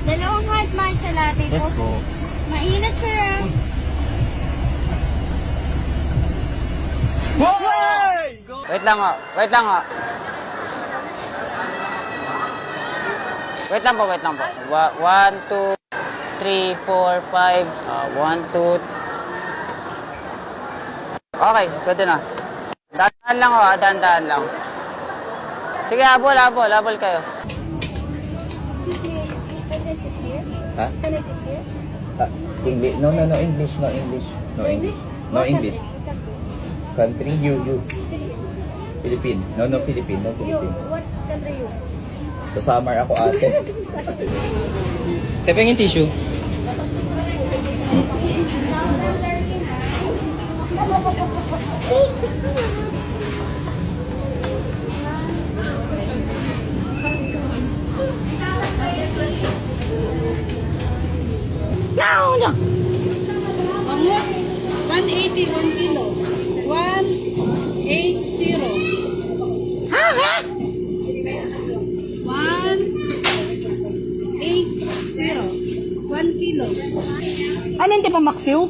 Dalawang hot matcha latte po. Yes, po. Mainit, sir. Wait lang ho. Wait lang ho. Wait lang po, wait lang po. 1, 2, 3, 4, 5. 1, 2. Okay, pwede na. Dahan lang ho, dahan lang. Sige, habol kayo. Excuse me, can I sit here? Huh? Can I sit here? English. No, English. No English. No English. No English. Country, you. Philippine. No, Philippine. No, You, Philippine. what country you? Sa summer ako ate. Tepeng yung tissue. Bangus, 180, 1 kilo. 180. 180. 1 kilo. Ano yung tipamaksiw?